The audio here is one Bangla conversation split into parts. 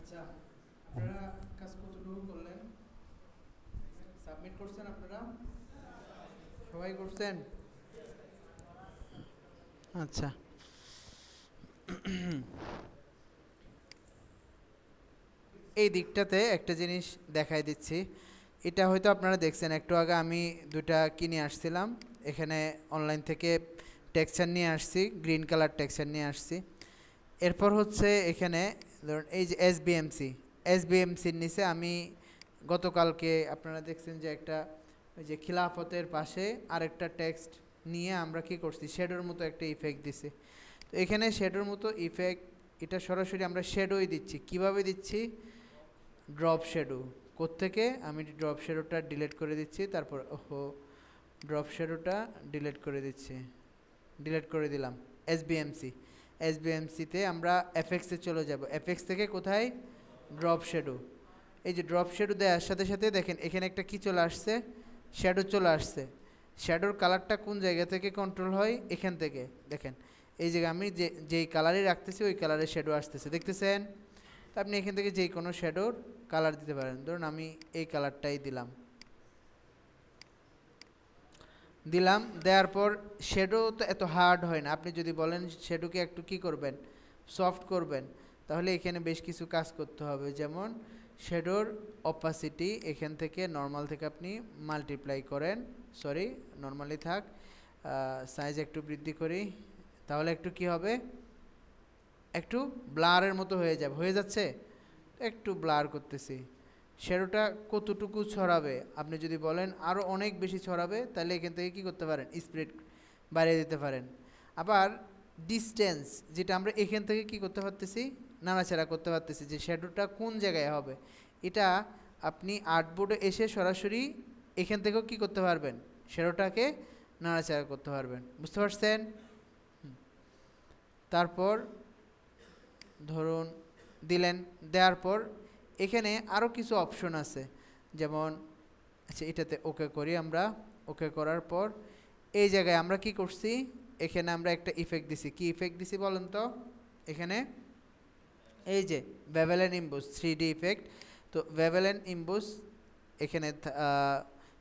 আচ্ছা, আপনারা কাজ কতটুকু করলেন? সাবমিট করছেন আপনারা? সবাই করছেন? আচ্ছা। এই দিকটাতে একটা জিনিস দেখাই দিচ্ছি। এটা হয়তো আপনারা দেখছেন, একটু আগে আমি দুটা কিনে আসছিলাম। এখানে অনলাইন থেকে টেক্সচার নিয়ে আসছি, গ্রিন কালার টেক্সচার নিয়ে আসছি। এরপর হচ্ছে এখানে ধরুন এই যে এসবিএমসির নিচে আমি গতকালকে আপনারা দেখছেন যে একটা ওই যে খিলাফতের পাশে আরেকটা টেক্সট নিয়ে আমরা কি করছি, শেডোর মতো একটা ইফেক্ট দিছি। তো এখানে শেডোর মতো ইফেক্ট, এটা সরাসরি আমরা শেডোই দিচ্ছি। কিভাবে দিচ্ছি? Drop shadow. কোত্থেকে? আমি ড্রপ শেডোটা ডিলিট করে দিচ্ছি, তারপর ওহো, ড্রপ শেডোটা ডিলিট করে দিচ্ছি, ডিলিট করে দিলাম। এসবিএমসিতে আমরা এফএক্সে চলে যাব। এফএক্স থেকে কোথায়? Drop shadow. এই যে ড্রপ শেডো দেওয়ার সাথে সাথে দেখেন এখানে একটা কি চলে আসছে, শ্যাডো চলে আসছে। শ্যাডোর কালারটা কোন জায়গা থেকে কন্ট্রোল হয়? এখান থেকে দেখেন, এই জায়গায় আমি যেই কালারই রাখতেছি ওই কালারের শ্যাডো আসতেছে, দেখতেছেন? তো আপনি এখান থেকে যেই কোনো শ্যাডোর কালার দিতে পারেন। ধরুন আমি এই কালারটাই দিলাম, দেওয়ার পর শ্যাডো তো এত হার্ড হয় না। আপনি যদি বলেন শ্যাডোকে একটু কি করবেন, সফট করবেন, তাহলে এখানে বেশ কিছু কাজ করতে হবে। যেমন শ্যাডোর অপাসিটি এখান থেকে নর্মাল থেকে আপনি মাল্টিপ্লাই করেন, সরি নর্মালি থাক, সাইজ একটু বৃদ্ধি করি, তাহলে একটু কি হবে, একটু ব্লারের মতো হয়ে যাবে, হয়ে যাচ্ছে। একটু ব্লার করতেছি। শ্যাডোটা কতটুকু ছড়াবে, আপনি যদি বলেন আরও অনেক বেশি ছড়াবে, তাহলে এখান থেকে কী করতে পারেন, স্প্রেড বাড়িয়ে দিতে পারেন। আবার ডিস্টেন্স, যেটা আমরা এখান থেকে কি করতে পারতেছি, নাড়াচাড়া করতে পারতেছি যে শ্যাডোটা কোন জায়গায় হবে, এটা আপনি আর্টবোর্ডে এসে সরাসরি এখান থেকেও কি করতে পারবেন, শ্যাডোটাকে নাড়াচাড়া করতে পারবেন। বুঝতে পারছেন? তারপর ধরুন দিলেন, দেওয়ার পর এখানে আরও কিছু অপশন আছে। যেমন আচ্ছা, এটাতে ওকে করি আমরা। ওকে করার পর এই জায়গায় আমরা কি করছি, এখানে আমরা একটা ইফেক্ট দিছি। কি ইফেক্ট দিছি বলেন তো? এখানে এই যে ভেভেলেন ইম্বুস 3D ইফেক্ট। তো ভেভেলেন ইম্বুস এখানে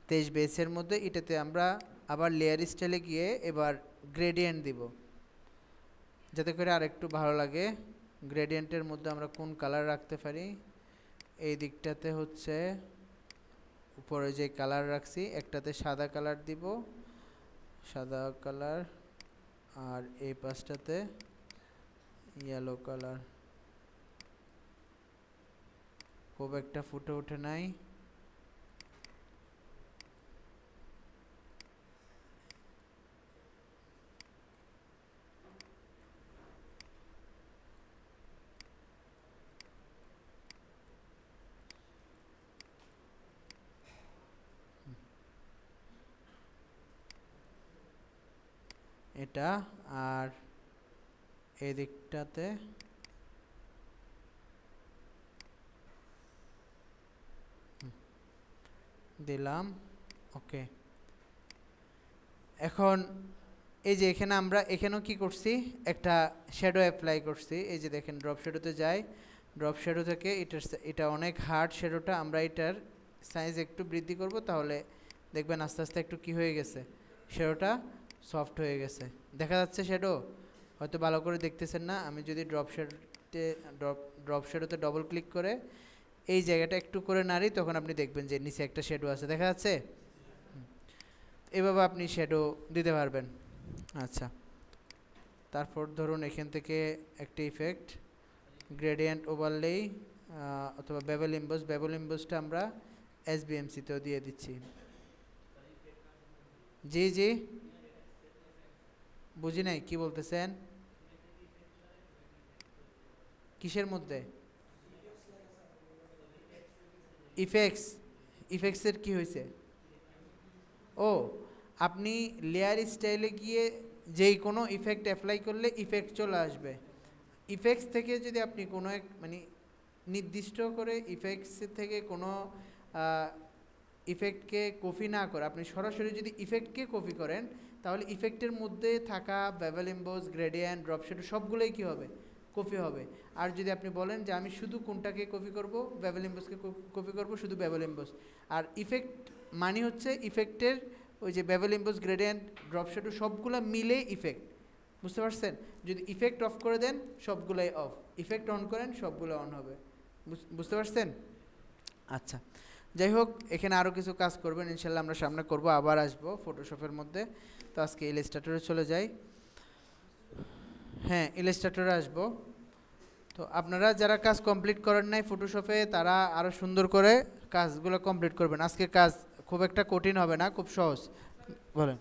23 বেসের মধ্যে, এটাতে আমরা আবার লেয়ার স্টাইলে গিয়ে এবার গ্রেডিয়েন্ট দিব, যাতে করে আর একটু ভালো লাগে। গ্রেডিয়েন্টের মধ্যে আমরা কোন কালার রাখতে পারি, এই দিকটাতে হচ্ছে উপরে যে কালার রাখছি একটাতে সাদা কালার দিব, সাদা কালার, আর এই পাশটাতে ইয়েলো কালার। খুব একটা ফুটে ওঠে নাই। এটা আর এই দিকটাতে দিলাম। ওকে, এখন এই যে এখানে আমরা এখানেও কি করছি, একটা শ্যাডো অ্যাপ্লাই করছি। এই যে দেখেন ড্রপ শ্যাডোতে যাই, ড্রপ শ্যাডো থেকে এটা অনেক হার্ড শ্যাডোটা, আমরা এটার সাইজ একটু বৃদ্ধি করব, তাহলে দেখবেন আস্তে আস্তে একটু কি হয়ে গেছে, শ্যাডোটা সফট হয়ে গেছে। দেখা যাচ্ছে শ্যাডো? হয়তো ভালো করে দেখতেছেন না। আমি যদি ড্রপ শ্যাডো ড্রপ শ্যাডোতে ডবল ক্লিক করে এই জায়গাটা একটু করে নাড়ি, তখন আপনি দেখবেন যে নিচে একটা শ্যাডো আছে, দেখা যাচ্ছে। এভাবে আপনি শ্যাডো দিতে পারবেন। আচ্ছা, তারপর ধরুন এখান থেকে একটা ইফেক্ট গ্রেডিয়েন্ট ওভারলেই অথবা বেবল ইম্বোসটা আমরা এসবিএমসিতেও দিয়ে দিচ্ছি। জি জি, বুঝি নাই কি বলতেছেন, কিসের মধ্যে? ইফেক্টসের কি হয়েছে? ও, আপনি লেয়ার স্টাইলে গিয়ে যেই কোনো ইফেক্ট অ্যাপ্লাই করলে ইফেক্ট চলে আসবে। ইফেক্টস থেকে যদি আপনি কোনো এক মানে নির্দিষ্ট করে ইফেক্টস থেকে কোনো ইফেক্টকে কপি না করে আপনি সরাসরি যদি ইফেক্টকে কপি করেন, তাহলে ইফেক্টের মধ্যে থাকা bevel emboss, gradient, drop shadow সবগুলোই কী হবে? কপি হবে। আর যদি আপনি বলেন যে আমি শুধু কোনটাকে কপি করব, বেভেল এমবোসকে কপি করব, শুধু বেভেল এমবোস। আর ইফেক্ট মানে হচ্ছে ইফেক্টের ওই যে bevel emboss, gradient, drop shadow সবগুলো মিলে ইফেক্ট, বুঝতে পারছেন? যদি ইফেক্ট অফ করে দেন সবগুলোই অফ, ইফেক্ট অন করেন সবগুলো অন হবে, বুঝতে পারছেন? আচ্ছা, যাই হোক, এখানে আরও কিছু কাজ করবেন ইনশাল্লাহ, আমরা সামনে করব, আবার আসবো ফটোশপের মধ্যে। তো আজকে ইলাস্ট্রেটরে চলে যাই। হ্যাঁ, ইলাস্ট্রেটরে আসবো। তো আপনারা যারা কাজ কমপ্লিট করেন নাই ফটোশপে, তারা আরও সুন্দর করে কাজগুলো কমপ্লিট করবেন। আজকের কাজ খুব একটা কঠিন হবে না, খুব সহজ। বলেন।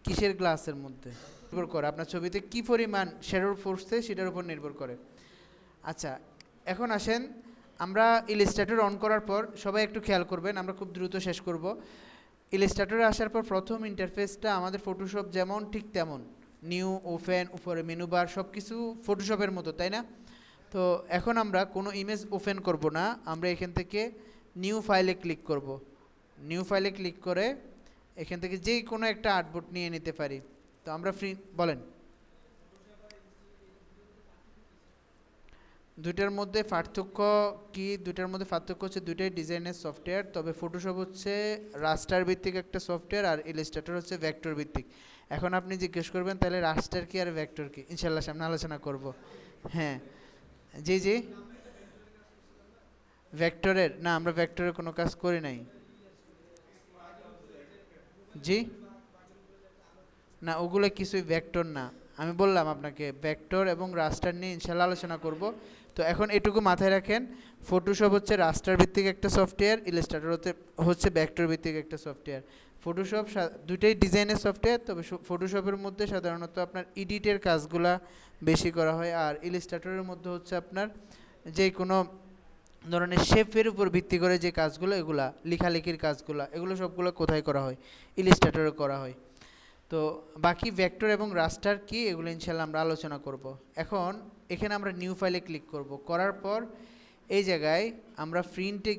কিসের গ্লাসের মধ্যে নির্ভর করে আপনার ছবিতে কি পরিমাণ শ্যাডোর পড়ছে সেটার উপর নির্ভর করে। আচ্ছা, এখন আসেন, আমরা ইলাস্ট্রেটর অন করার পর সবাই একটু খেয়াল করবেন, আমরা খুব দ্রুত শেষ করব। ইলাস্ট্রেটরে আসার পর প্রথম ইন্টারফেসটা আমাদের ফটোশপ যেমন ঠিক তেমন, নিউ, ওপেন, উপরে মেনু বার, সব কিছু ফটোশপের মতো, তাই না? তো এখন আমরা কোনো ইমেজ ওপেন করব না, আমরা এখান থেকে নিউ ফাইলে ক্লিক করব। নিউ ফাইলে ক্লিক করে এখান থেকে যেই কোনো একটা আর্টবোর্ড নিয়ে নিতে পারি। তো আমরা বলেন। দুইটার মধ্যে পার্থক্য কি? দুইটার মধ্যে পার্থক্য হচ্ছে দুইটাই ডিজাইনের সফটওয়্যার, তবে ফটোশপ হচ্ছে রাস্টার ভিত্তিক একটা সফটওয়্যার আর ইলাস্ট্রেটর হচ্ছে ভেক্টর ভিত্তিক। এখন আপনি জিজ্ঞেস করবেন তাহলে রাস্টার কি আর ভেক্টর কি, ইনশাল্লাহ সামনে আলোচনা করব। হ্যাঁ, জি জি, ভেক্টরের না, আমরা ভেক্টরের কোনো কাজ করি নাই। জি না, ওগুলো কিছুই ভেক্টর না। আমি বললাম আপনাকে ভেক্টর এবং রাস্টার নিয়ে ইনশাল্লাহ আলোচনা করব। তো এখন এটুকু মাথায় রাখেন, ফটোশপ হচ্ছে রাস্টার ভিত্তিক একটা সফটওয়্যার, ইলাস্ট্রেটর হচ্ছে ভেক্টর ভিত্তিক একটা সফটওয়্যার। ফটোশপ দুইটাই ডিজাইনের সফটওয়্যার, তবে ফটোশপের মধ্যে সাধারণত আপনার এডিটের কাজগুলা বেশি করা হয়, আর ইলাস্ট্রেটরের মধ্যে হচ্ছে আপনার যে কোনো ধরনের শেপের উপর ভিত্তি করে যে কাজগুলো, এগুলা লেখালেখির কাজগুলো, এগুলো সবগুলো কোথায় করা হয়? ইলাস্ট্রেটরে করা হয়। তো বাকি ভেক্টর এবং রাস্টার কি, এগুলো ইনশাল্লাহ আমরা আলোচনা করব। এখন এখানে আমরা নিউ ফাইলে ক্লিক করব, করার পর এই জায়গায় আমরা প্রিন্টে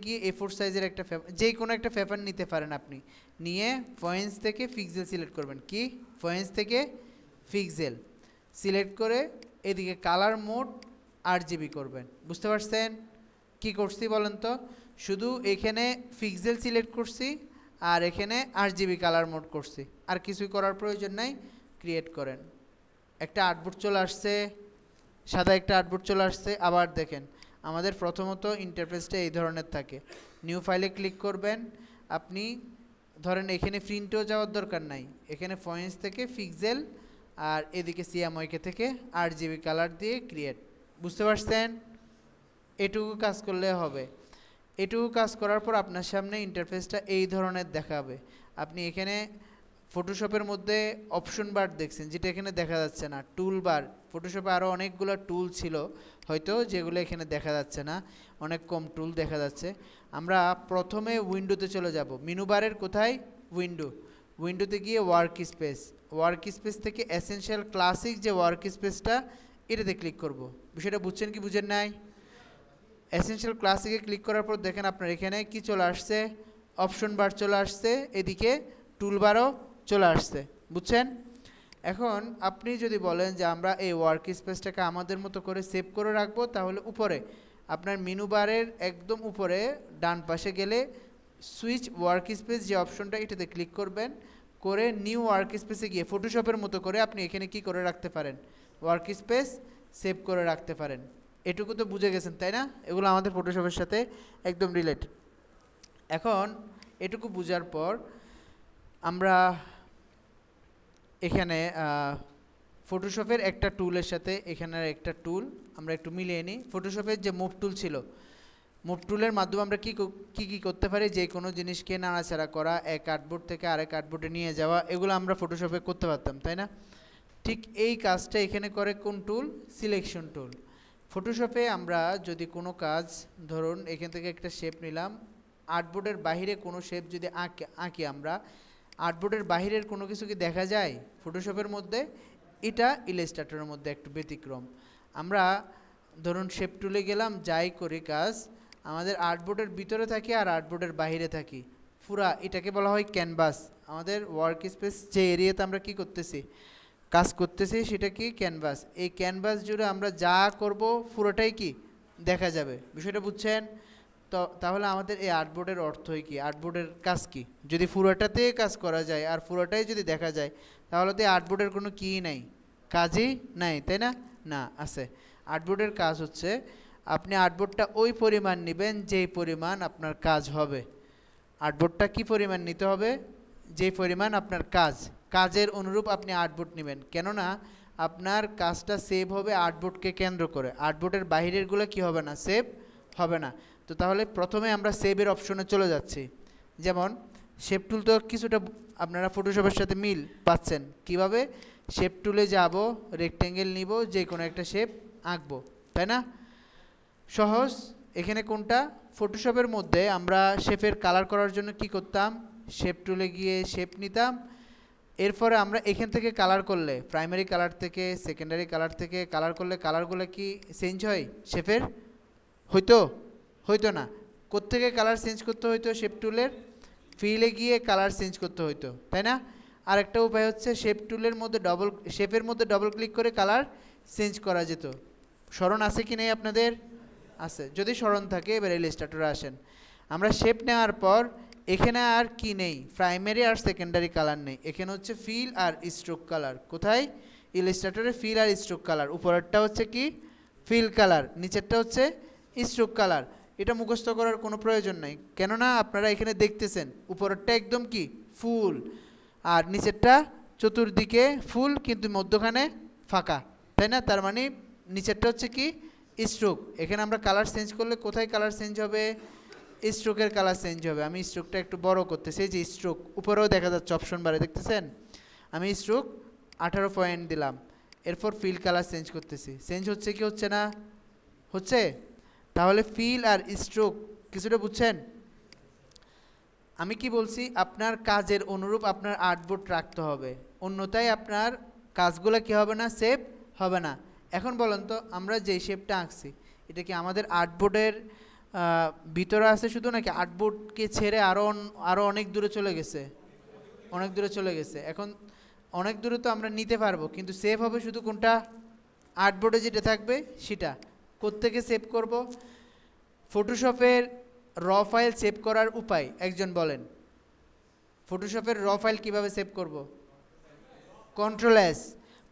গিয়ে A4 সাইজের একটা যেই কোনো একটা পেপার নিতে পারেন আপনি, নিয়ে পয়েন্টস থেকে পিক্সেল সিলেক্ট করবেন। কি পয়েন্টস থেকে পিক্সেল সিলেক্ট করে এদিকে কালার মোড RGB করবেন, বুঝতে পারছেন? কি করছি বলেন তো? শুধু এখানে পিক্সেল সিলেক্ট করছি আর এখানে RGB কালার মোড করছি, আর কিছুই করার প্রয়োজন নাই। ক্রিয়েট করেন, একটা আর্টবোর্ড চলে আসছে, সাদা একটা আর্টবোর্ড চলে আসছে। আবার দেখেন, আমাদের প্রথমত ইন্টারফেসটা এই ধরনের থাকে। নিউ ফাইলে ক্লিক করবেন, আপনি ধরেন এখানে প্রিন্টেও যাওয়ার দরকার নাই, এখানে পয়েন্টস থেকে পিক্সেল আর এদিকে সিএমওয়াইকে থেকে RGB কালার দিয়ে ক্রিয়েট, বুঝতে পারছেন? এটুকু কাজ করলে হবে। এটুকু কাজ করার পর আপনার সামনে ইন্টারফেসটা এই ধরনের দেখাবে। আপনি এখানে ফটোশপের মধ্যে অপশন বার দেখছেন, যেটা এখানে দেখা যাচ্ছে না, টুল বার। ফটোশপে আরও অনেকগুলো টুল ছিল হয়তো, যেগুলো এখানে দেখা যাচ্ছে না, অনেক কম টুল দেখা যাচ্ছে। আমরা প্রথমে উইন্ডোতে চলে যাব। মেনু বারের কোথায়? উইন্ডোতে গিয়ে ওয়ার্ক স্পেস থেকে এসেনশিয়াল ক্লাসিক যে ওয়ার্ক স্পেসটা, এটাতে ক্লিক করব। বিষয়টা বুঝছেন কি বুঝেন নাই? এসেনশিয়াল ক্লাসিকে ক্লিক করার পর দেখেন আপনার এখানে কি চলে আসছে, অপশন বার চলে আসছে, এদিকে টুলবারও চলে আসছে, বুঝছেন? এখন আপনি যদি বলেন যে আমরা এই ওয়ার্ক স্পেসটাকে আমাদের মতো করে সেভ করে রাখবো, তাহলে উপরে আপনার মেনু বারের একদম উপরে ডান পাশে গেলে সুইচ ওয়ার্ক স্পেস যে অপশনটা, এটাতে ক্লিক করবেন। করে নিউ ওয়ার্ক স্পেসে গিয়ে ফটোশপের মতো করে আপনি এখানে কি করে রাখতে পারেন, ওয়ার্ক স্পেস সেভ করে রাখতে পারেন। এটুকু তো বুঝে গেছেন তাই না? এগুলো আমাদের ফটোশপের সাথে একদম রিলেটেড। এখন এটুকু বোঝার পর আমরা এখানে ফটোশপের একটা টুলের সাথে এখানের একটা টুল আমরা একটু মিলিয়ে নিই। ফটোশপের যে মুভ টুল ছিল, মুভ টুলের মাধ্যমে আমরা কি করতে পারি, যে কোনো জিনিসকে নাড়াচাড়া করা, এক আর্টবোর্ড থেকে আরেক আর্টবোর্ডে নিয়ে যাওয়া, এগুলো আমরা ফটোশপে করতে পারতাম তাই না? ঠিক এই কাজটা এখানে করে কোন টুল, সিলেকশন টুল। ফটোশপে আমরা যদি কোনো কাজ, ধরুন এখান থেকে একটা শেপ নিলাম, আর্টবোর্ডের বাহিরে কোনো শেপ যদি আঁকি আমরা, আর্টবোর্ডের বাহিরের কোনো কিছু কি দেখা যায় ফটোশপের মধ্যে? এটা ইলাস্ট্রেটরের মধ্যে একটু ব্যতিক্রম। আমরা ধরুন শেপ টুলে গেলাম, যাই করি কাজ, আমাদের আর্টবোর্ডের ভিতরে থাকি আর আর্টবোর্ডের বাহিরে থাকি, পুরা এটাকে বলা হয় ক্যানভাস। আমাদের ওয়ার্ক স্পেস যে এরিয়াতে আমরা কি করতেছি, কাজ করতেছি, সেটা কি ক্যানভাস। এই ক্যানভাস জুড়ে আমরা যা করব পুরোটাই কি দেখা যাবে। বিষয়টা বুঝছেন? তো তাহলে আমাদের এই আর্টবোর্ডের অর্থই কি, আর্টবোর্ডের কাজ কি? যদি পুরোটাতে কাজ করা যায় আর পুরোটাই যদি দেখা যায়, তাহলে তো এই আর্টবোর্ডের কোনো কি নাই, কাজই নাই তাই না? না, আছে। আর্টবোর্ডের কাজ হচ্ছে আপনি আর্টবোর্ডটা ওই পরিমাণ নেবেন যেই পরিমাণ আপনার কাজ হবে। আর্টবোর্ডটা কি পরিমাণ নিতে হবে, যেই পরিমাণ আপনার কাজের অনুরূপ আপনি আর্টবোর্ড নেবেন। কেননা আপনার কাজটা সেভ হবে আর্টবোর্ডকে কেন্দ্র করে, আর্টবোর্ডের বাইরেরগুলো কি হবে না, সেভ হবে না। তো তাহলে প্রথমে আমরা সেভের অপশনে চলে যাচ্ছি। যেমন শেপ টুল তো কিছুটা আপনারা ফটোশপের সাথে মিল পাচ্ছেন। কিভাবে? শেপ টুলে যাব, রেক্ট্যাঙ্গেল নিব, যে কোনো একটা শেপ আঁকবো তাই না? সহজ। এখানে কোনটা, ফটোশপের মধ্যে আমরা শেপের কালার করার জন্য কি করতাম, শেপ টুলে গিয়ে শেপ নিতাম, এরপরে আমরা এখান থেকে কালার করলে, প্রাইমারি কালার থেকে সেকেন্ডারি কালার থেকে কালার করলে কালারগুলো কি চেঞ্জ হয় শেপের? হইতো না। কোত্থেকে কালার চেঞ্জ করতে হইতো, শেপ টুলের ফিলে গিয়ে কালার চেঞ্জ করতে হইতো তাই না? আরেকটা উপায় হচ্ছে শেপ টুলের মধ্যে শেপের মধ্যে ডবল ক্লিক করে কালার চেঞ্জ করা যেত। স্মরণ আছে কি নেই আপনাদের? আছে। যদি স্মরণ থাকে এবার ইলাস্ট্রেটরে আসেন। আমরা শেপ নেওয়ার পর এখানে আর কি নেই, প্রাইমারি আর সেকেন্ডারি কালার নেই, এখানে হচ্ছে ফিল আর স্ট্রোক কালার। কোথায়? ইলাস্ট্রেটরে ফিল আর স্ট্রোক কালার। উপরেরটা হচ্ছে কি, ফিল কালার, নিচেরটা হচ্ছে স্ট্রোক কালার। এটা মুখস্থ করার কোনো প্রয়োজন নাই, কেননা আপনারা এখানে দেখতেছেন উপরেরটা একদম কি ফুল, আর নিচেরটা চতুর্দিকে ফুল কিন্তু মধ্যখানে ফাঁকা তাই না? তার মানে নিচেরটা হচ্ছে কি স্ট্রোক। এখানে আমরা কালার চেঞ্জ করলে কোথায় কালার চেঞ্জ হবে, স্ট্রোকের কালার চেঞ্জ হবে। আমি স্ট্রোকটা একটু বড় করতেছি, এই যে স্ট্রোক উপরেও দেখা যাচ্ছে অপশন বারে, দেখতেছেন? আমি স্ট্রোক 18 পয়েন্ট দিলাম, এরপর ফিল কালার চেঞ্জ করতেছি, চেঞ্জ হচ্ছে কি হচ্ছে না? হচ্ছে। তাহলে ফিল আর স্ট্রোক কিছুটা বুঝছেন? আমি কি বলছি, আপনার কাজের অনুরূপ আপনার আর্টবোর্ড রাখতে হবে, অন্যথায় আপনার কাজগুলো কি হবে না, সেভ হবে না। এখন বলেন তো, আমরা যেই শেপটা আঁকছি এটা কি আমাদের আর্টবোর্ডের ভিতরে আছে শুধু, নাকি আর্টবোর্ডকে ছেড়ে আরও অনেক দূরে চলে গেছে? অনেক দূরে চলে গেছে। এখন অনেক দূরে তো আমরা নিতে পারবো, কিন্তু সেভ হবে শুধু কোনটা, আর্টবোর্ডে যেটা থাকবে সেটা। কোত্থেকে সেভ করব? ফটোশপের র ফাইল সেভ করার উপায় একজন বলেন। ফটোশপের র ফাইল কিভাবে সেভ করব? Control S.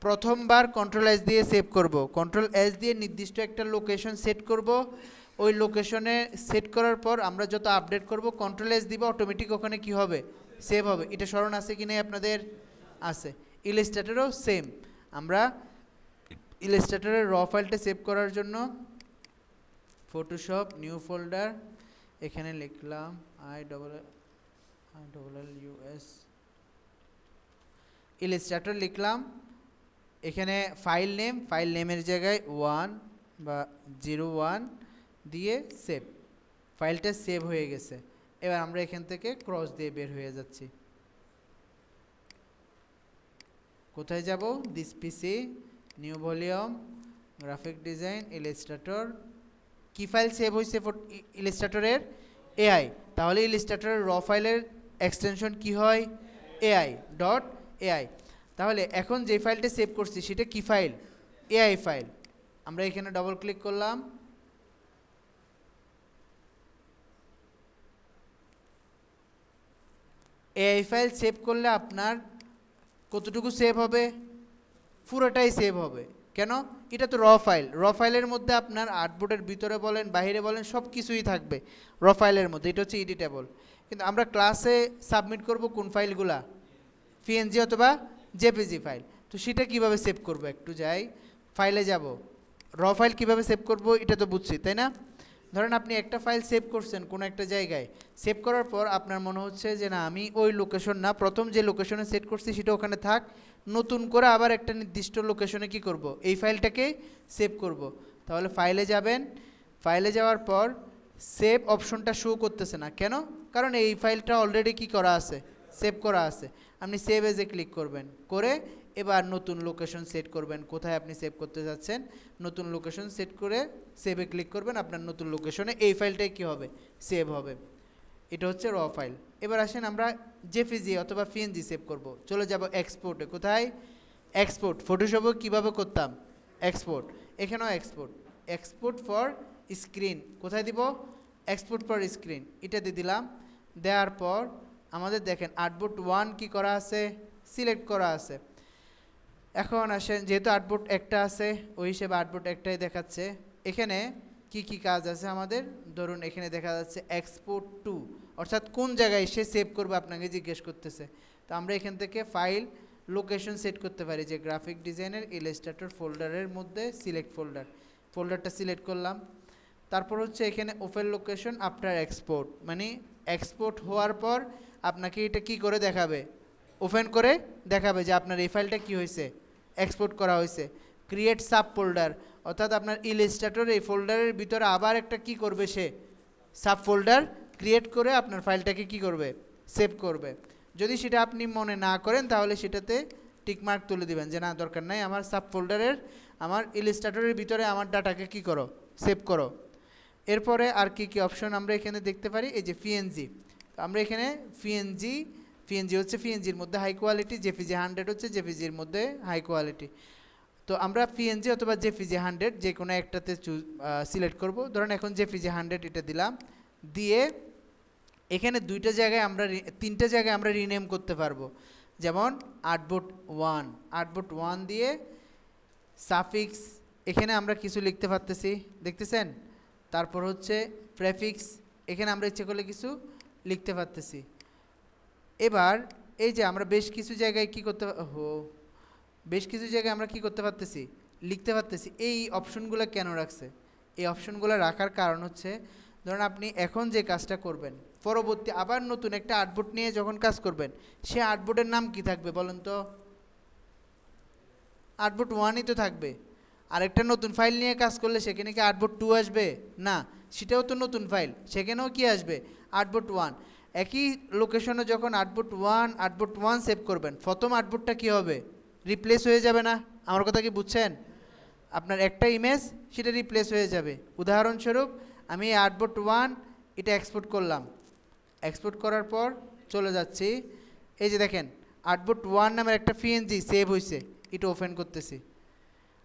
প্রথমবার কন্ট্রোল এস দিয়ে সেভ করব। কন্ট্রোল এস দিয়ে নির্দিষ্ট একটা লোকেশন সেট করব। ওই লোকেশনে সেট করার পর আমরা যত আপডেট করব কন্ট্রোল এস দিব, অটোমেটিক ওখানে কি হবে, সেভ হবে। এটা স্মরণ আছে কি নেই আপনাদের? আছে। ইলাস্ট্রেটরও সেম। আমরা ইলাস্ট্রেটরের র ফাইলটা সেভ করার জন্য ফটোশপ নিউ ফোল্ডার, এখানে লিখলাম ILLUS ইলাস্ট্রেটর লিখলাম। এখানে ফাইল নেমের জায়গায় 1 বা 01 দিয়ে সেভ, ফাইলটা সেভ হয়ে গেছে। এবার আমরা এখান থেকে ক্রস দিয়ে বের হয়ে যাচ্ছি। কোথায় যাব? This PC, new volume, graphic design, Illustrator. কি ফাইল সেভ হয়েছে ইলাস্ট্রেটরের? এআই। তাহলে ইলাস্ট্রেটরের র ফাইলের এক্সটেনশন কি হয়? AI.ai। তাহলে এখন যে ফাইলটা সেভ করছি সেটা কি ফাইল? AI file. আমরা এখানে ডবল ক্লিক করলাম, এই ফাইল সেভ করলে আপনার কতটুকু সেভ হবে? পুরোটাই সেভ হবে। কেন? এটা তো র ফাইলের মধ্যে আপনার আর্টবোর্ডের ভিতরে বলেন বাইরে বলেন সব কিছুই থাকবে র ফাইলের মধ্যে। এটা হচ্ছে এডিটেবল। কিন্তু আমরা ক্লাসে সাবমিট করব কোন ফাইলগুলা? পিএনজি অথবা জেপিজি ফাইল। তো সেটা কিভাবে সেভ করব? একটু যাই, ফাইলে যাব, র ফাইল কিভাবে সেভ করব এটা তো বুঝছি, তাই না? ধরেন আপনি একটা ফাইল সেভ করছেন কোনো একটা জায়গায়, সেভ করার পর আপনার মনে হচ্ছে যে না আমি ওই লোকেশন না, প্রথম যে লোকেশনে সেট করছি সেটা ওখানে থাক, নতুন করে আবার একটা নির্দিষ্ট লোকেশনে কি করব? এই ফাইলটাকে সেভ করব। তাহলে ফাইলে যাবেন, ফাইলে যাওয়ার পর সেভ অপশনটা শো করতেছে না, কেন? কারণ এই ফাইলটা অলরেডি কি করা আছে? সেভ করা আছে। আপনি সেভ এজে ক্লিক করবেন, করে এবার নতুন লোকেশন সেট করবেন, কোথায় আপনি সেভ করতে যাচ্ছেন নতুন লোকেশন সেট করে সেভে ক্লিক করবেন, আপনার নতুন লোকেশনে এই ফাইলটাই কী হবে? সেভ হবে। এটা হচ্ছে র ফাইল। এবার আসেন আমরা জেপিজি অথবা পিএনজি সেভ করব। চলে যাব এক্সপোর্টে। কোথায়? এক্সপোর্ট। ফটোশপে কীভাবে করতাম? এক্সপোর্ট। এখানেও এক্সপোর্ট, এক্সপোর্ট ফর স্ক্রিন। কোথায় দিব? এক্সপোর্ট ফর স্ক্রিন, এটা দিয়ে দিলাম। দেওয়ার পর আমাদের দেখেন আর্টবোর্ড 1 কি করা আছে? সিলেক্ট করা আছে। এখন আসেন, যেহেতু আর্টবোর্ড একটা আছে ওই হিসেবে আর্টবোর্ড একটাই দেখাচ্ছে। এখানে কি কি কাজ আছে আমাদের? ধরুন এখানে দেখা যাচ্ছে এক্সপোর্ট টু, অর্থাৎ কোন জায়গায় সে সেভ করবে আপনাকে জিজ্ঞেস করতেছে। তো আমরা এখান থেকে ফাইল লোকেশন সেট করতে পারি, যে গ্রাফিক ডিজাইনের ইলাস্ট্রেটর ফোল্ডারের মধ্যে সিলেক্ট ফোল্ডারটা সিলেক্ট করলাম। তারপর হচ্ছে এখানে ওপেন লোকেশন আফটার এক্সপোর্ট, মানে এক্সপোর্ট হওয়ার পর আপনাকে এটা কি করে দেখাবে? ওপেন করে দেখাবে যে আপনার এই ফাইলটা কি হয়েছে? এক্সপোর্ট করা হয়েছে। ক্রিয়েট সাব ফোল্ডার, অর্থাৎ আপনার ইলাস্ট্রেটর এই ফোল্ডারের ভিতরে আবার একটা কি করবে? সে সাব ফোল্ডার ক্রিয়েট করে আপনার ফাইলটাকে কি করবে? সেভ করবে। যদি সেটা আপনি মনে না করেন তাহলে সেটাতে টিকমার্ক তুলে দিবেন যে না দরকার নাই, আমার সাব ফোল্ডারের আমার ইলাস্ট্রেটরের ভিতরে আমার ডাটাকে কি করো? সেভ করো। এরপরে আর কি কি অপশন আমরা এখানে দেখতে পারি? এই যে পিএনজি, আমরা এখানে পিএনজি হচ্ছে পিএনজির মধ্যে হাই কোয়ালিটি, জেপিজি 100 হচ্ছে জেপিজির মধ্যে হাই কোয়ালিটি। তো আমরা পিএনজি অথবা জেপিজি 100 যে কোনো একটাতে সিলেক্ট করব। ধরেন এখন জেপিজি 100 এটা দিলাম, দিয়ে এখানে তিনটা জায়গায় আমরা রিনেম করতে পারবো। যেমন আর্টবোর্ড 1 দিয়ে সাফিক্স, এখানে আমরা কিছু লিখতে পারতেছি, দেখতেছেন? তারপর হচ্ছে প্রেফিক্স, এখানে আমরা ইচ্ছে করলে কিছু লিখতে পারতেছি। এবার এই যে আমরা বেশ কিছু জায়গায় আমরা কি করতে পারতেছি? লিখতে পারতেছি। এই অপশনগুলো কেন রাখছে? এই অপশনগুলো রাখার কারণ হচ্ছে, ধরুন আপনি এখন যে কাজটা করবেন, পরবর্তী আবার নতুন একটা আর্টবোর্ড নিয়ে যখন কাজ করবেন, সে আর্টবোর্ডের নাম কি থাকবে বলেন তো? আর্টবোর্ড 1ই তো থাকবে। আরেকটা নতুন ফাইল নিয়ে কাজ করলে সেখানে কি আর্টবোর্ড 2 আসবে? না, সেটাও তো নতুন ফাইল, সেখানেও কি আসবে? আর্টবোর্ড 1। একই লোকেশনে যখন আর্টবোর্ড 1 সেভ করবেন, প্রথম আর্টবোর্ডটা কি হবে? রিপ্লেস হয়ে যাবে না? আমার কথা কি বুঝছেন? আপনার একটা ইমেজ সেটা রিপ্লেস হয়ে যাবে। উদাহরণস্বরূপ আমি আর্টবোর্ড 1 এটা এক্সপোর্ট করলাম, এক্সপোর্ট করার পর চলে যাচ্ছি, এই যে দেখেন আর্টবোর্ড 1 নামের একটা পিএনজি সেভ হয়েছে, এটা ওপেন করতেছি।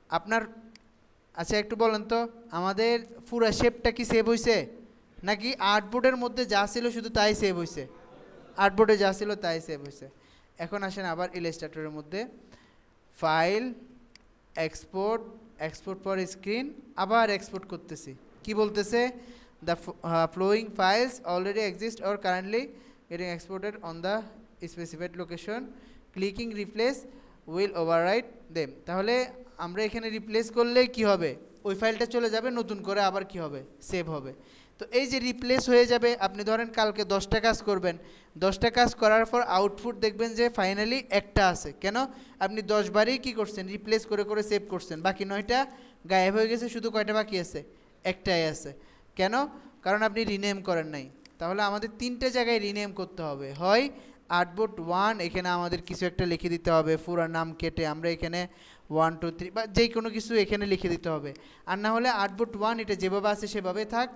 আপনার আচ্ছা একটু বলেন তো, আমাদের পুরো শেপটা কি সেভ হয়েছে, নাকি আর্টবোর্ডের মধ্যে যা ছিল শুধু তাই সেভ হয়েছে? আর্টবোর্ডে যা ছিল তাই সেভ হয়েছে। এখন আসেন আবার ইলাস্ট্রেটরের মধ্যে, ফাইল, এক্সপোর্ট ফর স্ক্রিন, আবার এক্সপোর্ট করতেছি। কি বলতেছে? The following files already exist or currently getting exported on the specified location, clicking replace will overwrite them. তাহলে আমরা এখানে রিপ্লেস করলে কি হবে? ওই ফাইলটা চলে যাবে, নতুন করে আবার কি হবে? সেভ হবে। তো এই যে রিপ্লেস হয়ে যাবে, আপনি ধরেন কালকে 10টা কাজ করবেন, 10টা কাজ করার পর আউটপুট দেখবেন যে ফাইনালি একটা আছে। কেন? আপনি 10 বারই কী করছেন? রিপ্লেস করে করে সেভ করছেন, বাকি 9টা গায়েব হয়ে গেছে, শুধু কয়টা বাকি আছে? একটাই আছে। কেন? কারণ আপনি রিনেম করেন নাই। তাহলে আমাদের 3টে জায়গায় রিনেম করতে হবে। হয় আর্টবোর্ড 1 এখানে আমাদের কিছু একটা লিখে দিতে হবে, পুরো নাম কেটে আমরা এখানে 1 2 3 বা যে কোনো কিছু এখানে লিখে দিতে হবে। আর না হলে আর্টবোর্ড 1 এটা যেভাবে আছে সেভাবে থাক,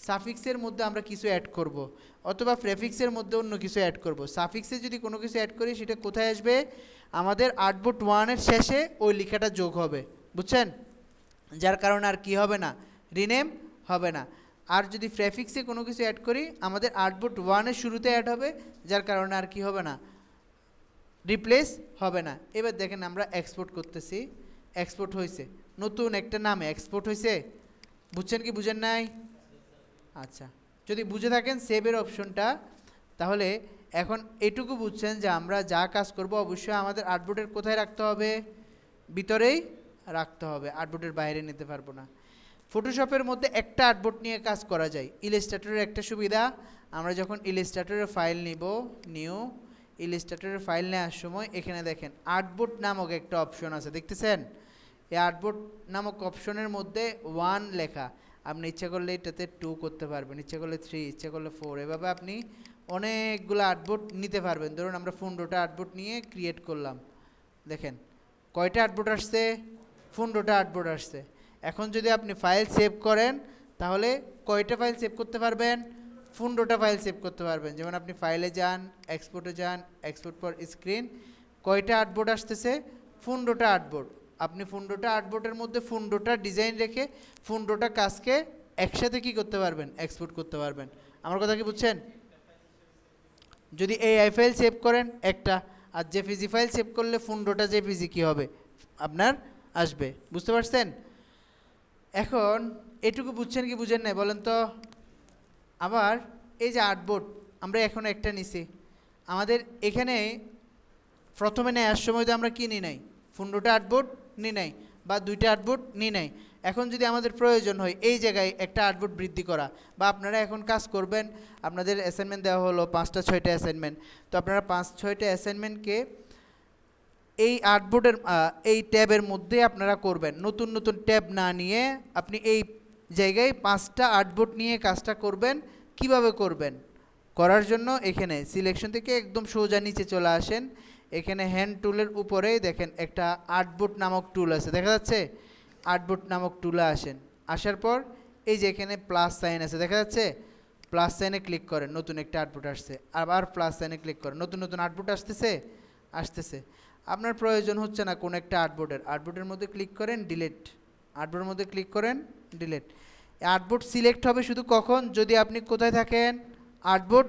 সাফিক্সের মধ্যে আমরা কিছু অ্যাড করব, অথবা প্রেফিক্সের মধ্যে অন্য কিছু অ্যাড করব। সাফিক্সে যদি কোনো কিছু অ্যাড করি সেটা কোথায় আসবে? আমাদের আর্টবোর্ড 1 শেষে ওই লেখাটা যোগ হবে, বুঝছেন? যার কারণে আর কি হবে না? রিনেম হবে না। আর যদি প্রেফিক্সে কোনো কিছু অ্যাড করি আমাদের আর্টবোর্ড 1-এর শুরুতে অ্যাড হবে, যার কারণে আর কি হবে না, রিপ্লেস হবে না। এবার দেখেন আমরা এক্সপোর্ট করতেছি, এক্সপোর্ট হয়েছে, নতুন একটা নামে এক্সপোর্ট হয়েছে। বুঝছেন কি বুঝেন নাই? আচ্ছা, যদি বুঝে থাকেন সেভের অপশনটা, তাহলে এখন এটুকু বুঝছেন যে আমরা যা কাজ করব অবশ্যই আমাদের আর্টবোর্ডের কোথায় রাখতে হবে, ভিতরেই রাখতে হবে, আর্টবোর্ডের বাইরে নিতে পারবো না। ফটোশপের মধ্যে একটা আর্টবোর্ড নিয়ে কাজ করা যায়। ইলাস্ট্রেটরের একটা সুবিধা, আমরা যখন ইলাস্ট্রেটরের ফাইল নিব, নিউ ইলাস্ট্রেটরের ফাইল নেওয়ার সময় এখানে দেখেন আর্টবোর্ড নামক একটা অপশন আছে, দেখতেছেন? এই আর্টবোর্ড নামক অপশনের মধ্যে 1 লেখা, আপনি ইচ্ছা করলে এটাতে 2 করতে পারবেন, ইচ্ছা করলে 3, ইচ্ছা করলে 4, এভাবে আপনি অনেকগুলো আর্টবোর্ড নিতে পারবেন। ধরুন আমরা 15টা আর্টবোর্ড নিয়ে ক্রিয়েট করলাম, দেখেন কয়টা আর্টবোর্ড আসছে, 15টা আর্টবোর্ড আসছে। এখন যদি আপনি ফাইল সেভ করেন তাহলে কয়টা ফাইল সেভ করতে পারবেন, 15টা ফাইল সেভ করতে পারবেন। যেমন আপনি ফাইলে যান, এক্সপোর্টে যান, এক্সপোর্ট ফর স্ক্রিন, কয়টা আর্টবোর্ড আসতেছে, 15টা আর্টবোর্ড। আপনি 15টা আর্টবোর্ডের মধ্যে 15টা ডিজাইন রেখে 15টা কাজকে একসাথে কি করতে পারবেন, এক্সপোর্ট করতে পারবেন। আমার কথা কি বুঝছেন? যদি এআই ফাইল সেভ করেন একটা, আর জেপিজি ফাইল সেভ করলে 15টা জেপিজি কি হবে আপনার আসবে। বুঝতে পারছেন? এখন এটুকু বুঝছেন কি বুঝেন নাই বলেন তো? আবার এই যে আর্টবোর্ড আমরা এখন একটা নিছি, আমাদের এখানে প্রথমে নেওয়ার সময় তো আমরা কি নিই নাই, 15টা আর্টবোর্ড নিই নাই বা 2টা আর্টবোর্ড নিই নাই। এখন যদি আমাদের প্রয়োজন হয় এই জায়গায় একটা আর্টবোর্ড বৃদ্ধি করা, বা আপনারা এখন কাজ করবেন, আপনাদের অ্যাসাইনমেন্ট দেওয়া হলো 5টা 6টা অ্যাসাইনমেন্ট, তো আপনারা 5-6টা অ্যাসাইনমেন্টকে এই আর্টবোর্ডের এই ট্যাবের মধ্যে আপনারা করবেন। নতুন নতুন ট্যাব না নিয়ে আপনি এই জায়গায় 5টা আর্টবোর্ড নিয়ে কাজটা করবেন। কিভাবে করবেন? করার জন্য এখানে সিলেকশন থেকে একদম সোজা নিচে চলে আসেন, এখানে হ্যান্ড টুলের উপরে দেখেন একটা আর্টবোর্ড নামক টুল আছে, দেখা যাচ্ছে? আর্টবোর্ড নামক টুলে আসেন, আসার পর এই যে এখানে প্লাস সাইন আছে, দেখা যাচ্ছে? প্লাস সাইনে ক্লিক করেন, নতুন একটা আর্টবোর্ড আসছে, আবার প্লাস সাইনে ক্লিক করেন, নতুন নতুন আর্টবোর্ড আসতেছে, আসতেছে। আপনার প্রয়োজন হচ্ছে না কোনো একটা আর্টবোর্ডের মধ্যে ক্লিক করেন, ডিলিট, আর্টবোর্ডের মধ্যে ক্লিক করেন, ডিলিট। আর্টবোর্ড সিলেক্ট হবে শুধু কখন, যদি আপনি কোথায় থাকেন, আর্টবোর্ড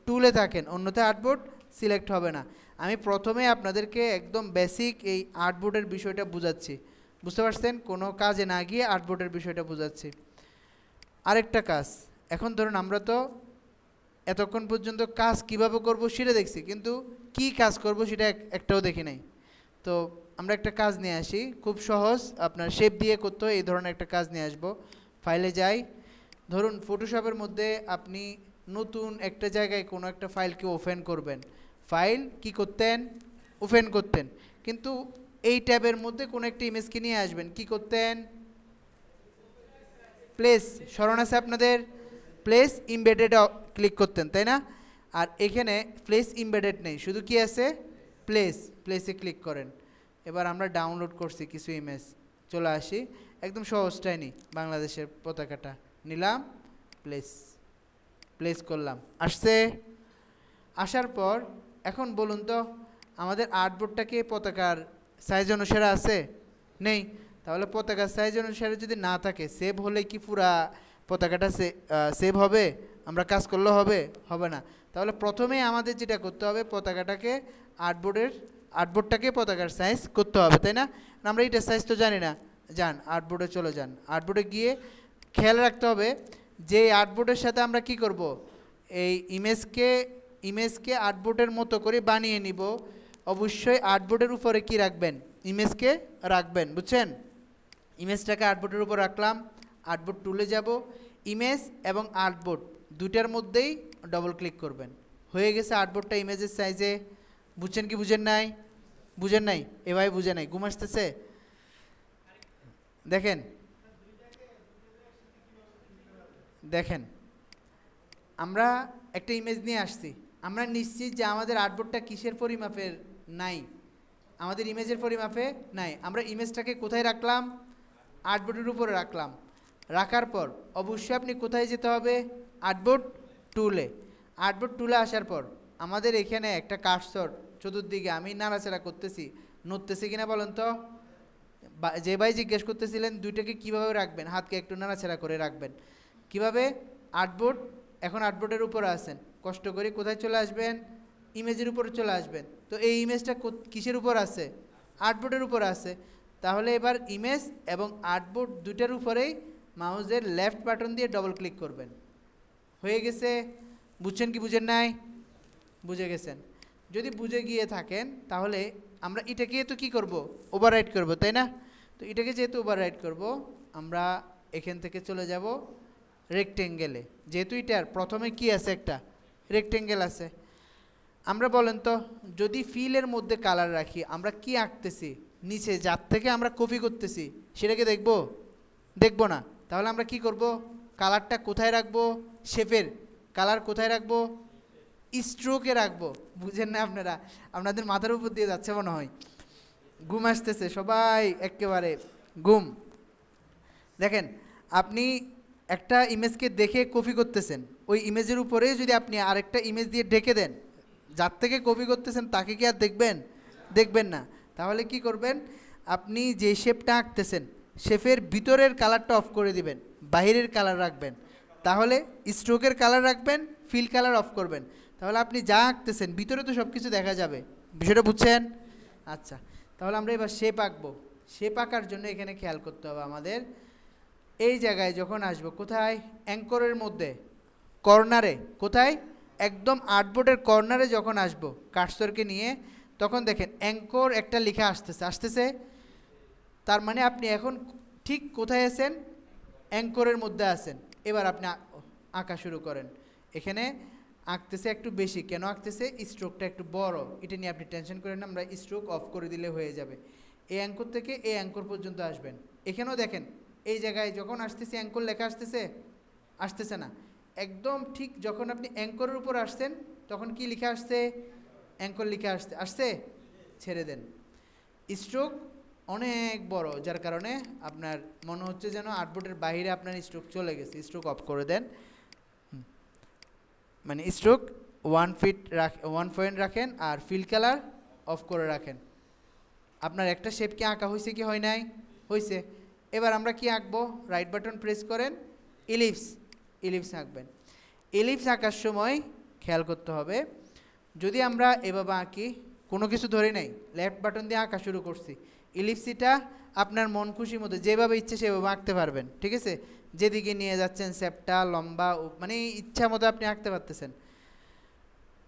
টুলে থাকেন, অন্যথায় আর্টবোর্ড সিলেক্ট হবে না। আমি প্রথমে আপনাদেরকে একদম বেসিক এই আর্টবোর্ডের বিষয়টা বুঝাচ্ছি, বুঝতে পারছেন? কোনো কাজে না গিয়ে আর্টবোর্ডের বিষয়টা বুঝাচ্ছি। আরেকটা কাজ, এখন ধরুন আমরা তো এতক্ষণ পর্যন্ত কাজ কিভাবে করব সেটা দেখছি, কিন্তু কি কাজ করব সেটা একটাও দেখি নাই। তো আমরা একটা কাজ নিয়ে আসি, খুব সহজ, আপনার শেপ দিয়ে করতে হয়, এই ধরনের একটা কাজ নিয়ে আসবো। ফাইলে যাই, ধরুন ফটোশপের মধ্যে আপনি নতুন একটা জায়গায় কোনো একটা ফাইলকে ওপেন করবেন, ফাইল কি করতেন, ওপেন করতেন, কিন্তু এই ট্যাবের মধ্যে কোনো একটা ইমেজকে নিয়ে আসবেন, কি করতেন, প্লেস, স্মরণ আছে আপনাদের? প্লেস ইমবেডেড ক্লিক করতেন, তাই না? আর এখানে প্লেস ইমবেডেড নেই, শুধু কি আছে, প্লেস, প্লেসে ক্লিক করেন। এবার আমরা ডাউনলোড করছি কিছু ইমেজ, চলে আসি, একদম সহজটাই নিই, বাংলাদেশের পতাকাটা নিলাম, প্লেস, প্লেস করলাম, আসছে। আসার পর এখন বলুন তো আমাদের আর্টবোর্ডটাকে পতাকার সাইজ অনুসারে আছে, নেই? তাহলে পতাকার সাইজ অনুসারে যদি না থাকে, সেভ হলে কি পুরা পতাকাটা সেভ হবে, আমরা কাজ করলে হবে, হবে না। তাহলে প্রথমেই আমাদের যেটা করতে হবে, পতাকাটাকে আর্টবোর্ডটাকে পতাকার সাইজ করতে হবে, তাই না? আমরা এইটার সাইজ তো জানি না, যান আর্টবোর্ডে চলে যান, আর্টবোর্ডে গিয়ে খেয়াল রাখতে হবে যে আর্টবোর্ডের সাথে আমরা কি করব, এই ইমেজকে আর্টবোর্ডের মতো করে বানিয়ে নিব। অবশ্যই আর্টবোর্ডের উপরে কি রাখবেন, ইমেজকে রাখবেন, বুঝছেন? ইমেজটাকে আর্টবোর্ডের উপর রাখলাম, আর্টবোর্ড টুলে যাব, ইমেজ এবং আর্টবোর্ড দুটার মধ্যেই ডবল ক্লিক করবেন, হয়ে গেছে আর্টবোর্ডটা ইমেজের সাইজে। বুঝছেন কি বুঝেন নাই? বুঝেন নাই? এভাবে বুঝে নাই, ঘুম আসতেছে? দেখেন দেখেন আমরা একটা ইমেজ নিয়ে আসছি, আমরা নিশ্চিত যে আমাদের আর্টবোর্ডটা কিসের পরিমাপের নাই, আমাদের ইমেজের পরিমাপে নাই। আমরা ইমেজটাকে কোথায় রাখলাম, আর্টবোর্ডের উপরে রাখলাম। রাখার পর অবশ্যই আপনি কোথায় যেতে হবে, আর্টবোর্ড টুলে। আর্টবোর্ড টুলে আসার পর আমাদের এখানে একটা কার্সর চতুর্দিকে, আমি নাড়াচাড়া করতেছি, নড়তেছি কিনা বলেন তো? যে ভাই জিজ্ঞেস করতেছিলেন দুইটাকে কীভাবে রাখবেন, হাতকে একটু নাড়াচাড়া করে রাখবেন। কিভাবে? আর্টবোর্ড, এখন আর্টবোর্ডের উপরে আছেন, কষ্ট করে কোথায় চলে আসবেন? ইমেজের উপরে চলে আসবেন। তো এই ইমেজটা কিসের উপর আছে? আর্টবোর্ডের উপর আছে। তাহলে এবার ইমেজ এবং আর্টবোর্ড দুটার উপরেই মাউসের লেফট বাটন দিয়ে ডবল ক্লিক করবেন। হয়ে গেছে? বুঝছেন কি বুঝেন নাই? বুঝে গেছেন। যদি বুঝে গিয়ে থাকেন তাহলে আমরা এটাকে তো কি করব? ওভাররাইট করব, তাই না? তো এটাকে যেহেতু ওভাররাইট করব, আমরা এখান থেকে চলে যাব রেক্টেঙ্গেলে। যেহেতু এটার প্রথমে কি আছে? একটা রেক্টেঙ্গেল আছে। আমরা বলেন তো, যদি ফিলের মধ্যে কালার রাখি, আমরা কি আঁকতেছি? নিচে যার থেকে আমরা কপি করতেছি সেটাকে দেখব? দেখব না। তাহলে আমরা কি করব? কালারটা কোথায় রাখবো? শেপের কালার কোথায় রাখবো? স্ট্রোকে রাখবো। বুঝেন না আপনারা? আপনাদের মাথার উপর দিয়ে যাচ্ছে মনে হয়। ঘুম আসতেছে সবাই, একেবারে ঘুম। দেখেন, আপনি একটা ইমেজকে দেখে কপি করতেছেন, ওই ইমেজের উপরে যদি আপনি আরেকটা ইমেজ দিয়ে ঢেকে দেন, যার থেকে কপি করতেছেন তাকে কি আর দেখবেন? দেখবেন না। তাহলে কি করবেন? আপনি যে শেপটা আঁকতেছেন শেপের ভিতরের কালারটা অফ করে দিবেন, বাইরের কালার রাখবেন। তাহলে স্ট্রোকের কালার রাখবেন, ফিল কালার অফ করবেন। তাহলে আপনি যা আঁকতেছেন ভিতরে তো সব কিছু দেখা যাবে। বিষয়টা বুঝছেন? আচ্ছা, তাহলে আমরা এবার শেপ আঁকবো। শেপ আঁকার জন্য এখানে খেয়াল করতে হবে আমাদের, এই জায়গায় যখন আসবো, কোথায়? অ্যাঙ্করের মধ্যে কর্নারে। কোথায়? একদম আর্টবোর্ডের কর্নারে যখন আসবো কার্সরকে নিয়ে, তখন দেখেন অ্যাঙ্কর একটা লেখা আসতেছে আসতেছে। তার মানে আপনি এখন ঠিক কোথায় আছেন? অ্যাঙ্করের মধ্যে আছেন। এবার আপনি আঁকা শুরু করেন। এখানে আঁকতেছে একটু বেশি, কেন আঁকতেছে? স্ট্রোকটা একটু বড়, এটা নিয়ে আপনি টেনশন করেন না, আমরা স্ট্রোক অফ করে দিলে হয়ে যাবে। এই অ্যাঙ্কর থেকে এই অ্যাঙ্কর পর্যন্ত আসবেন। এখানেও দেখেন, এই জায়গায় যখন আসতেছে অ্যাঙ্কর লেখা আসতেছে? আসতেছে না। একদম ঠিক যখন আপনি অ্যাঙ্করের উপর আসছেন তখন কি লিখে আসছে? অ্যাঙ্কর লিখে আসছে আসছে। ছেড়ে দেন। স্ট্রোক অনেক বড়, যার কারণে আপনার মনে হচ্ছে যেন আর্টবোর্ডের বাইরে আপনার স্ট্রোক চলে গেছে। স্ট্রোক অফ করে দেন। মানে স্ট্রোক 1 ফিট 1 পয়েন্ট রাখেন আর ফিল কালার অফ করে রাখেন। আপনার একটা শেপ কি আঁকা হয়েছে কি হয় নাই? হয়েছে। এবার আমরা কি আঁকবো? রাইট বাটন প্রেস করেন, ইলিপস। ইলিপস আঁকবেন। ইলিপস আঁকার সময় খেয়াল করতে হবে, যদি আমরা এভাবে আঁকি, কোনো কিছু ধরে নেই, লেফট বাটন দিয়ে আঁকা শুরু করছি, ইলিপসিটা আপনার মন খুশি মতো যেভাবে ইচ্ছে সেভাবে আঁকতে পারবেন। ঠিক আছে? যেদিকে নিয়ে যাচ্ছেন শেপটা লম্বা, মানে ইচ্ছা মতো আপনি আঁকতে পারতেছেন।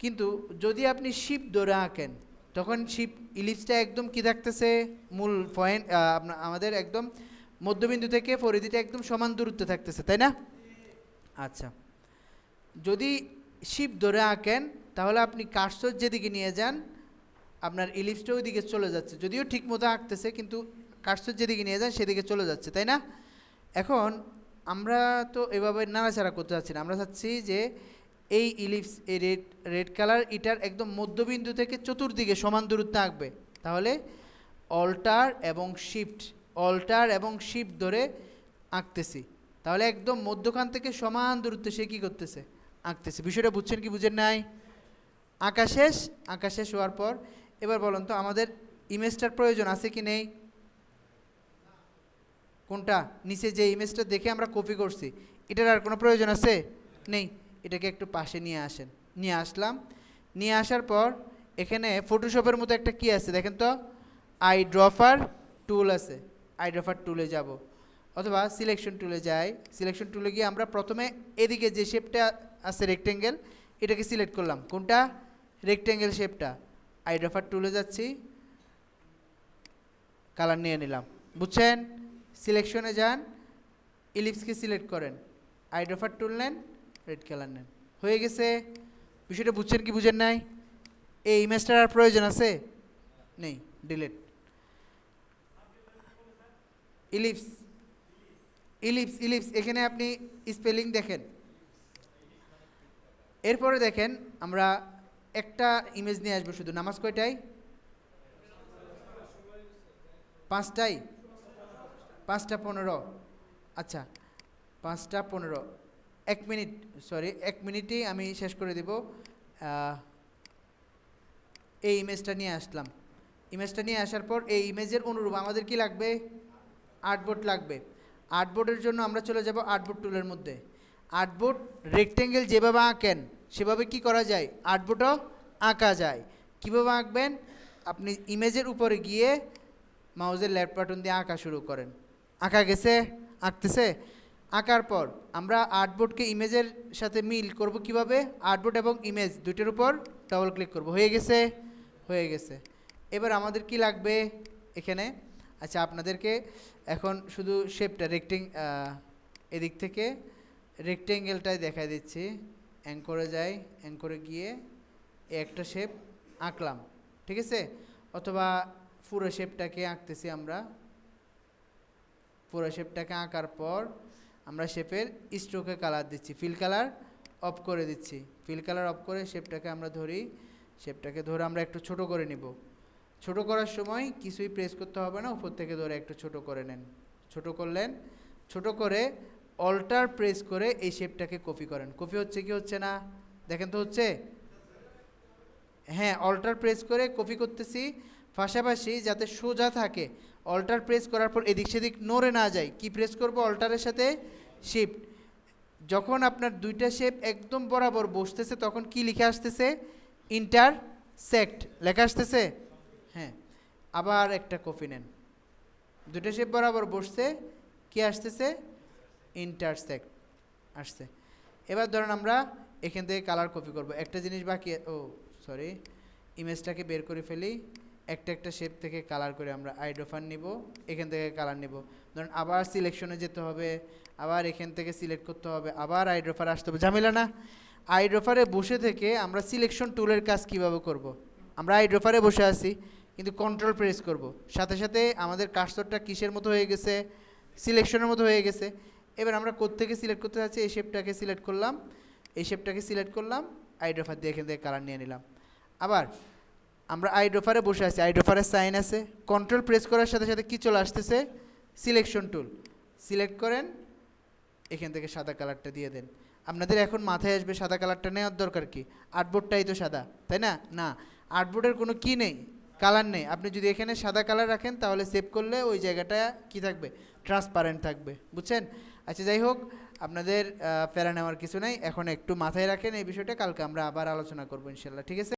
কিন্তু যদি আপনি শিপ ধরে আঁকেন, তখন শিপ ইলিপসটা একদম কি থাকতেছে? মূল পয়েন্ট আমাদের একদম মধ্যবিন্দু থেকে পরিধিটা একদম সমান দূরত্বে থাকতেছে, তাই না? আচ্ছা, যদি শিপ ধরে আঁকেন তাহলে আপনি কার্সর যেদিকে নিয়ে যান আপনার ইলিপসটা ওই দিকে চলে যাচ্ছে। যদিও ঠিক মতো আঁকতেছে কিন্তু কার্সর যেদিকে নিয়ে যান সেদিকে চলে যাচ্ছে, তাই না? এখন আমরা তো এভাবে নাড়াচাড়া করতে চাচ্ছি না, আমরা চাচ্ছি যে এই ইলিপস, এই রেড রেড কালার, এটার একদম মধ্যবিন্দু থেকে চতুর্দিকে সমান দূরত্বে আঁকবে। তাহলে অল্টার এবং শিফট, অল্টার এবং শিফট ধরে আঁকতেছি। তাহলে একদম মধ্যখান থেকে সমান দূরত্বে সে কী করতেছে? আঁকতেছে। বিষয়টা বুঝছেন কি বুঝেন নাই? আঁকা শেষ। আঁকা শেষ হওয়ার পর এবার বলুন তো, আমাদের ইমেজটার প্রয়োজন আছে কি নেই? কোনটা? নিচে যে ইমেজটা দেখে আমরা কপি করছি, এটার আর কোনো প্রয়োজন আছে? নেই। এটাকে একটু পাশে নিয়ে আসেন। নিয়ে আসলাম। নিয়ে আসার পর এখানে ফটোশপের মতো একটা কি আছে দেখেন তো, আই ড্রপার টুল আছে। আই ড্রপার টুলে যাব, অথবা সিলেকশন টুলে যাই। সিলেকশন টুলে গিয়ে আমরা প্রথমে এদিকে যে শেপটা আছে রেক্টেঙ্গেল, এটাকে সিলেক্ট করলাম। কোনটা? রেক্টেঙ্গেল শেপটা। আই ড্রপার টুলে যাচ্ছি, কালার নিয়ে নিলাম। বুঝছেন? সিলেকশনে যান, ইলিপসকে সিলেক্ট করেন, আই ড্রপার টুল নেন, রেড কালার নেন। হয়ে গেছে। বিষয়টা বুঝছেন কি বুঝেন নাই? এই ইমেজটার আর প্রয়োজন আছে? নেই। ডিলিট। ইলিপস, ইলিপস, ইলিপস, এখানে আপনি স্পেলিং দেখেন। এরপরে দেখেন আমরা একটা ইমেজ নিয়ে আসবো শুধু। নামাজ কয়টায়? 5টায়? 5টা 15। আচ্ছা, 5টা 15। 1 মিনিট, সরি, 1 মিনিটেই আমি শেষ করে দেব। এই ইমেজটা নিয়ে আসলাম। ইমেজটা নিয়ে আসার পর এই ইমেজের অনুরূপ আমাদের কি লাগবে? আর্টবোর্ড লাগবে। আর্টবোর্ডের জন্য আমরা চলে যাব আর্টবোর্ড টুলের মধ্যে। আর্টবোর্ড রেক্টেঙ্গেল যেভাবে আঁকেন সেভাবে কি করা যায়, আর্টবোর্ডও আঁকা যায়। কীভাবে আঁকবেন, আপনি ইমেজের উপরে গিয়ে মাউসের লেফট বাটন দিয়ে আঁকা শুরু করেন। আঁকা গেছে, আঁকতেছে। আঁকার পর আমরা আর্টবোর্ডকে ইমেজের সাথে মিল করব কিভাবে, আর্টবোর্ড এবং ইমেজ দুটোর উপর ডাবল ক্লিক করব। হয়ে গেছে, হয়ে গেছে। এবার আমাদের কি লাগবে এখানে, আচ্ছা আপনাদেরকে এখন শুধু শেপটা এদিক থেকে রেক্টেঙ্গেলটাই দেখাই দিচ্ছি। অ্যাঙ্করে যাই, অ্যাঙ্করে গিয়ে একটা শেপ আঁকলাম, ঠিক আছে। অথবা পুরো শেপটাকে আঁকতেছি আমরা। পুরো শেপটাকে আঁকার পর আমরা শেপের স্ট্রোকে কালার দিচ্ছি, ফিল কালার অফ করে দিচ্ছি। ফিল কালার অফ করে শেপটাকে আমরা ধরি, শেপটাকে ধরে আমরা একটু ছোট করে নিব। ছোট করার সময় কিছুই প্রেস করতে হবে না, উপর থেকে ধরে একটু ছোট করে নেন। ছোট করলেন, ছোট করে অল্টার প্রেস করে এই শেপটাকে কপি করেন। কপি হচ্ছে কি হচ্ছে না দেখেন তো, হচ্ছে। হ্যাঁ, অল্টার প্রেস করে কপি করতেছি, পাশাপাশি যাতে সোজা থাকে। অল্টার প্রেস করার পর এদিক সেদিক নড়ে না যায়, কি প্রেস করব, অল্টারের সাথে শিফট। যখন আপনার দুইটা শেপ একদম বরাবর বসতেছে তখন কি লিখে আসতেছে, ইন্টারসেক্ট লেখা আসতেছে। হ্যাঁ, আবার একটা কপি নেন, দুটো শেপ বরাবর বসছে, কি আসতেছে, ইন্টারসেক্ট আসছে। এবার ধরেন আমরা এখান থেকে কালার কপি করব। একটা জিনিস বাকি, ও সরি, ইমেজটাকে বের করে ফেলি। একটা একটা শেপ থেকে কালার করে আমরা আইড্রোফার নিব, এখান থেকে কালার নিব। ধরুন আবার সিলেকশনে যেতে হবে, আবার এখান থেকে সিলেক্ট করতে হবে, আবার আইড্রোফার আসতে হবে, ঝামেলা না। আইড্রোফারে বসে থেকে আমরা সিলেকশন টুলের কাজ কিভাবে করব। আমরা আইড্রোফারে বসে আছি কিন্তু কন্ট্রোল প্রেস করব, সাথে সাথে আমাদের কার্সরটা কিসের মতো হয়ে গেছে, সিলেকশনের মতো হয়ে গেছে। এবার আমরা কোত্থেকে সিলেক্ট করতে যাচ্ছি, এই শেপটাকে সিলেক্ট করলাম, এই শেপটাকে সিলেক্ট করলাম, আইড্রোফার দিয়ে এখান থেকে কালার নিয়ে নিলাম। আবার আমরা আইড্রোফারে বসে আছি, আইড্রোফারের সাইন আছে, কন্ট্রোল প্রেস করার সাথে সাথে কি চলে আসতেছে, সিলেকশন টুল। সিলেক্ট করেন, এখান থেকে সাদা কালারটা দিয়ে দেন। আপনাদের এখন মাথায় আসবে সাদা কালারটা নেওয়ার দরকার কি, আর্টবোর্ডটাই তো সাদা, তাই না? না, আর্টবোর্ডের কোনো কি নেই, কালার নেই। আপনি যদি এখানে সাদা কালার রাখেন তাহলে সেভ করলে ওই জায়গাটা কি থাকবে, ট্রান্সপারেন্ট থাকবে, বুঝছেন? আচ্ছা যাই হোক, আপনাদের প্যারা নেওয়ার কিছু নাই, এখন একটু মাথায় রাখেন এই বিষয়টা, কালকে আমরা আবার আলোচনা করবো ইনশাল্লাহ, ঠিক আছে।